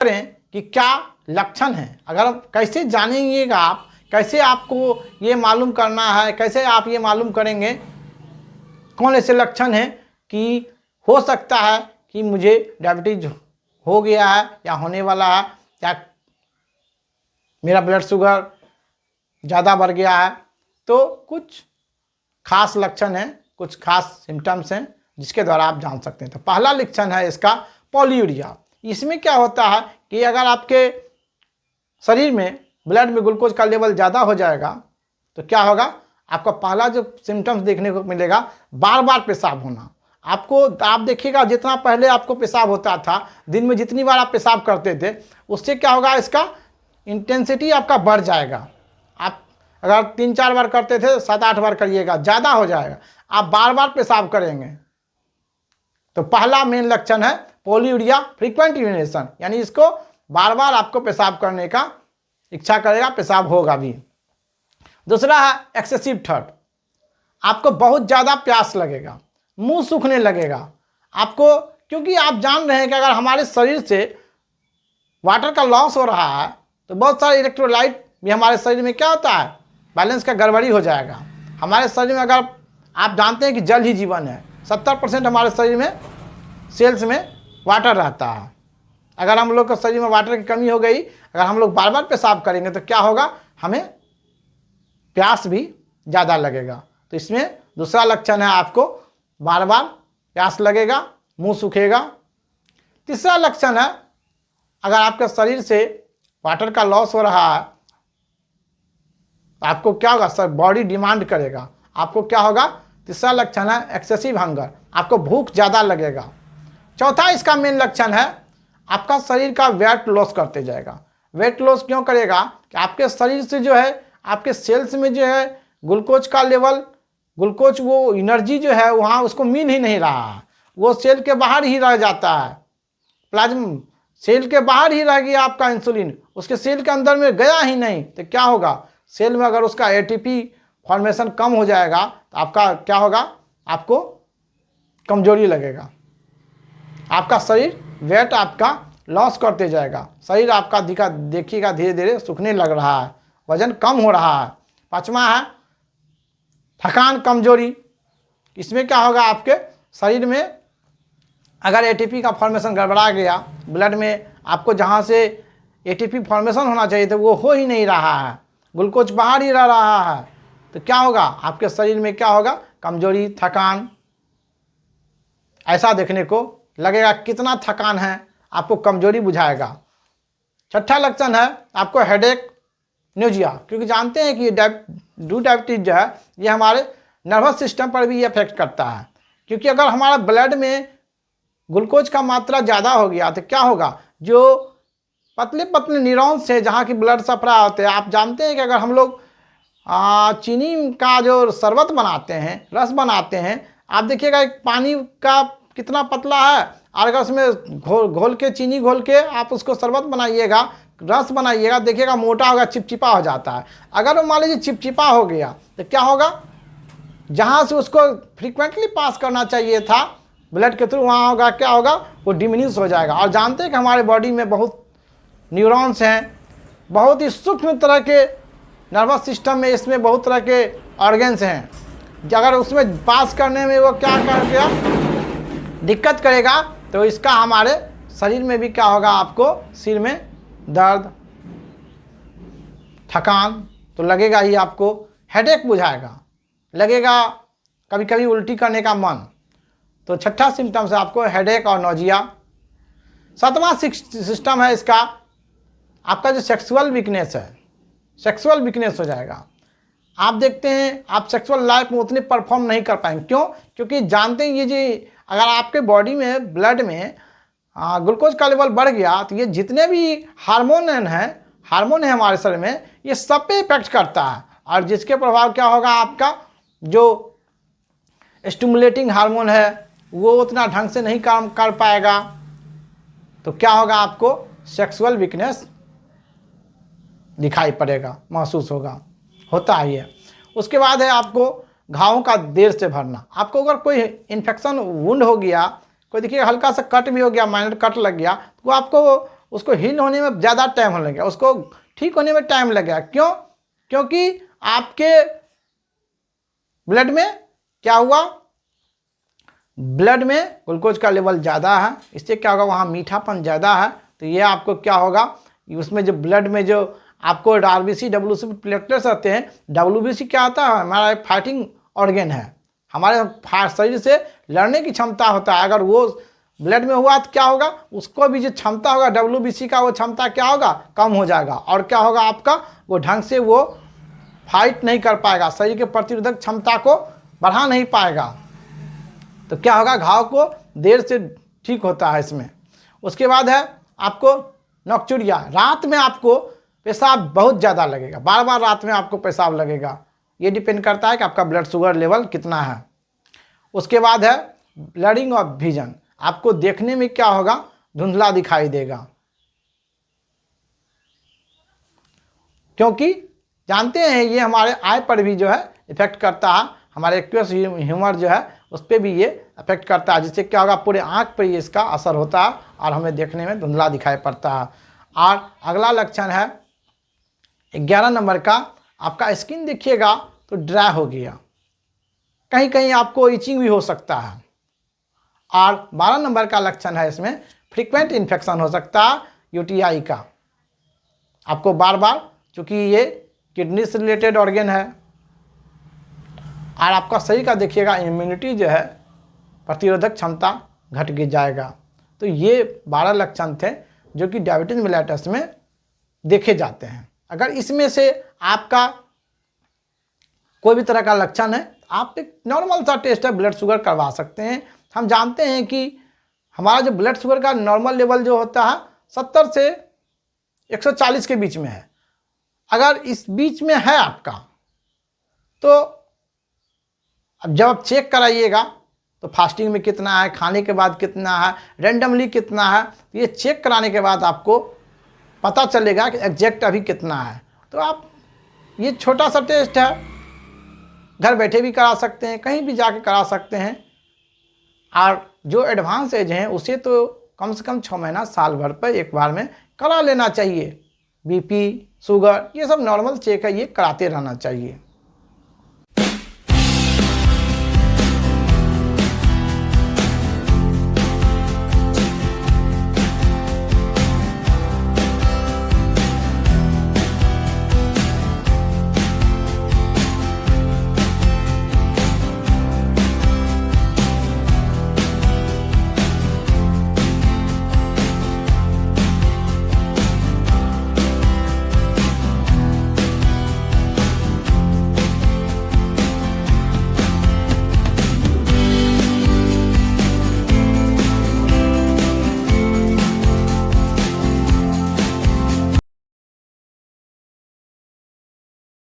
करें कि क्या लक्षण है। अगर आप कैसे जानेंगेगा, आप कैसे आपको ये मालूम करना है, कैसे आप ये मालूम करेंगे कौन ऐसे लक्षण हैं कि हो सकता है कि मुझे डायबिटीज हो गया है या होने वाला है, या मेरा ब्लड शुगर ज़्यादा बढ़ गया है। तो कुछ खास लक्षण हैं, कुछ खास सिम्टम्स हैं जिसके द्वारा आप जान सकते हैं। तो पहला लक्षण है इसका पॉलीयूरिया। इसमें क्या होता है कि अगर आपके शरीर में ब्लड में ग्लूकोज का लेवल ज़्यादा हो जाएगा तो क्या होगा, आपका पहला जो सिम्टम्स देखने को मिलेगा बार बार पेशाब होना। आप देखिएगा जितना पहले आपको पेशाब होता था, दिन में जितनी बार आप पेशाब करते थे, उससे क्या होगा, इसका इंटेंसिटी आपका बढ़ जाएगा। आप अगर 3-4 बार करते थे 7-8 बार करिएगा, ज़्यादा हो जाएगा। आप बार बार पेशाब करेंगे। तो पहला मेन लक्षण है पॉलीयूरिया फ्रीक्वेंट यूरिनेशन, यानी इसको बार बार आपको पेशाब करने का इच्छा करेगा, पेशाब होगा भी। दूसरा है एक्सेसिव थर्स्ट। आपको बहुत ज़्यादा प्यास लगेगा, मुंह सूखने लगेगा आपको, क्योंकि आप जान रहे हैं कि अगर हमारे शरीर से वाटर का लॉस हो रहा है तो बहुत सारे इलेक्ट्रोलाइट भी हमारे शरीर में क्या होता है, बैलेंस का गड़बड़ी हो जाएगा। हमारे शरीर में अगर आप जानते हैं कि जल ही जीवन है, 70% हमारे शरीर में सेल्स में वाटर रहता है। अगर हम लोग के शरीर में वाटर की कमी हो गई, अगर हम लोग बार बार पेशाब करेंगे तो क्या होगा, हमें प्यास भी ज़्यादा लगेगा। तो इसमें दूसरा लक्षण है आपको बार बार प्यास लगेगा, मुंह सूखेगा। तीसरा लक्षण है अगर आपके शरीर से वाटर का लॉस हो रहा है, आपको क्या होगा, सर बॉडी डिमांड करेगा, आपको क्या होगा, तीसरा लक्षण है एक्सेसिव हंगर, आपको भूख ज़्यादा लगेगा। चौथा इसका मेन लक्षण है आपका शरीर का वेट लॉस करते जाएगा। वेट लॉस क्यों करेगा कि आपके शरीर से जो है, आपके सेल्स में जो है ग्लूकोज का लेवल, ग्लूकोज वो एनर्जी जो है वहाँ उसको मिल ही नहीं रहा है, वो सेल के बाहर ही रह जाता है। प्लाज्मा सेल के बाहर ही रह गया आपका इंसुलिन, उसके सेल के अंदर में गया ही नहीं। तो क्या होगा, सेल में अगर उसका एटीपी फॉर्मेशन कम हो जाएगा तो आपका क्या होगा, आपको कमजोरी लगेगा, आपका शरीर वेट आपका लॉस करते जाएगा, शरीर आपका देखिएगा धीरे धीरे सूखने लग रहा है, वजन कम हो रहा है। पांचवा है थकान कमजोरी। इसमें क्या होगा, आपके शरीर में अगर एटीपी का फॉर्मेशन गड़बड़ा गया, ब्लड में आपको जहाँ से एटीपी फॉर्मेशन होना चाहिए तो वो हो ही नहीं रहा है, ग्लूकोज बाहर ही रह रहा है, तो क्या होगा, आपके शरीर में क्या होगा, कमजोरी, थकान ऐसा देखने को लगेगा। कितना थकान है, आपको कमजोरी बुझाएगा। छठा लक्षण है आपको हेडेक, न्यूजिया, क्योंकि जानते हैं कि डायबिटीज जो है ये हमारे नर्वस सिस्टम पर भी इफेक्ट करता है। क्योंकि अगर हमारा ब्लड में ग्लूकोज का मात्रा ज़्यादा हो गया तो क्या होगा, जो पतले पतले न्यूरॉन्स है जहाँ की ब्लड सप्लाई होते हैं, आप जानते हैं कि अगर हम लोग चीनी का जो शरबत बनाते हैं, रस बनाते हैं, आप देखिएगा एक पानी का कितना पतला है, और अगर उसमें घोल के चीनी घोल के आप उसको शरबत बनाइएगा, रस बनाइएगा, देखिएगा मोटा होगा, चिपचिपा हो जाता है। अगर वो मान लीजिए चिपचिपा हो गया तो क्या होगा, जहाँ से उसको फ्रीक्वेंटली पास करना चाहिए था ब्लड के थ्रू, वहाँ होगा क्या होगा, वो डिमिनिश हो जाएगा। और जानते हैं कि हमारे बॉडी में बहुत न्यूरॉन्स हैं, बहुत ही सूक्ष्म तरह के नर्वस सिस्टम में, इसमें बहुत तरह के ऑर्गन्स हैं, अगर उसमें पास करने में वो क्या कर गया, दिक्कत करेगा तो इसका हमारे शरीर में भी क्या होगा, आपको सिर में दर्द, थकान तो लगेगा ही, आपको हेडेक बुझाएगा, लगेगा कभी कभी उल्टी करने का मन। तो छठा सिम्टम्स है आपको हेडेक और नोजिया। सातवां सिस्टम है इसका आपका जो सेक्सुअल वीकनेस है, सेक्सुअल वीकनेस हो जाएगा। आप देखते हैं आप सेक्सुअल लाइफ में उतने परफॉर्म नहीं कर पाएंगे। क्यों? क्योंकि जानते हैं ये जी अगर आपके बॉडी में ब्लड में ग्लूकोज का लेवल बढ़ गया तो ये जितने भी हार्मोन है हमारे शरीर में, ये सब पे इफेक्ट करता है, और जिसके प्रभाव क्या होगा, आपका जो स्टिमुलेटिंग हार्मोन है वो उतना ढंग से नहीं काम कर पाएगा, तो क्या होगा, आपको सेक्सुअल वीकनेस दिखाई पड़ेगा, महसूस होता ही है। उसके बाद है आपको घावों का देर से भरना। आपको अगर कोई इन्फेक्शन वुंड हो गया, कोई देखिए हल्का सा कट भी हो गया, माइनर कट लग गया, तो आपको उसको हील होने में ज़्यादा टाइम लगेगा, उसको ठीक होने में टाइम लगेगा। क्यों? क्योंकि आपके ब्लड में क्या हुआ, ब्लड में ग्लूकोज का लेवल ज़्यादा है, इससे क्या होगा, वहाँ मीठापन ज़्यादा है। तो ये आपको क्या होगा, उसमें जो ब्लड में जो आपको आरबीसी डब्ल्यूसी प्लेटलेट्स आते हैं, डब्ल्यूबीसी क्या होता है, हमारा एक फाइटिंग ऑर्गेन है, हमारे शरीर से लड़ने की क्षमता होता है। अगर वो ब्लड में हुआ तो क्या होगा, उसको भी जो क्षमता होगा डब्ल्यूबीसी का, वो क्षमता क्या होगा, कम हो जाएगा। और क्या होगा, आपका वो ढंग से वो फाइट नहीं कर पाएगा, शरीर के प्रतिरोधक क्षमता को बढ़ा नहीं पाएगा। तो क्या होगा, घाव को देर से ठीक होता है इसमें। उसके बाद है आपको नॉक्चुरिया, रात में आपको पेशाब बहुत ज़्यादा लगेगा, बार बार रात में आपको पेशाब लगेगा। ये डिपेंड करता है कि आपका ब्लड शुगर लेवल कितना है। उसके बाद है ब्लडिंग ऑफ विजन, आपको देखने में क्या होगा, धुंधला दिखाई देगा, क्योंकि जानते हैं ये हमारे आई पर भी जो है इफेक्ट करता है, हमारे एक्वेस ह्यूमर जो है उस पर भी ये अफेक्ट करता है, जिससे क्या होगा, पूरे आँख पर ये इसका असर होता है और हमें देखने में धुंधला दिखाई पड़ता है। और अगला लक्षण है 11 नंबर का, आपका स्किन देखिएगा तो ड्राई हो गया, कहीं कहीं आपको इचिंग भी हो सकता है। और 12 नंबर का लक्षण है इसमें फ्रीक्वेंट इन्फेक्शन हो सकता है यूटीआई का, आपको बार बार, चूँकि ये किडनी से रिलेटेड ऑर्गेन है। और आपका शरीर का देखिएगा इम्यूनिटी जो है, प्रतिरोधक क्षमता घट के जाएगा। तो ये 12 लक्षण थे जो कि डायबिटीज मेलिटस में देखे जाते हैं। अगर इसमें से आपका कोई भी तरह का लक्षण है, आप एक नॉर्मल सा टेस्ट है ब्लड शुगर करवा सकते हैं। हम जानते हैं कि हमारा जो ब्लड शुगर का नॉर्मल लेवल जो होता है 70 से 140 के बीच में है। अगर इस बीच में है आपका, तो अब जब आप चेक कराइएगा तो फास्टिंग में कितना है, खाने के बाद कितना है, रैंडमली कितना है, तो ये चेक कराने के बाद आपको पता चलेगा कि एग्जैक्ट अभी कितना है। तो आप ये छोटा सा टेस्ट है, घर बैठे भी करा सकते हैं, कहीं भी जाके करा सकते हैं। और जो एडवांस एज हैं उसे तो कम से कम 6 महीना साल भर पर एक बार में करा लेना चाहिए। बीपी, शुगर, ये सब नॉर्मल चेक है, ये कराते रहना चाहिए।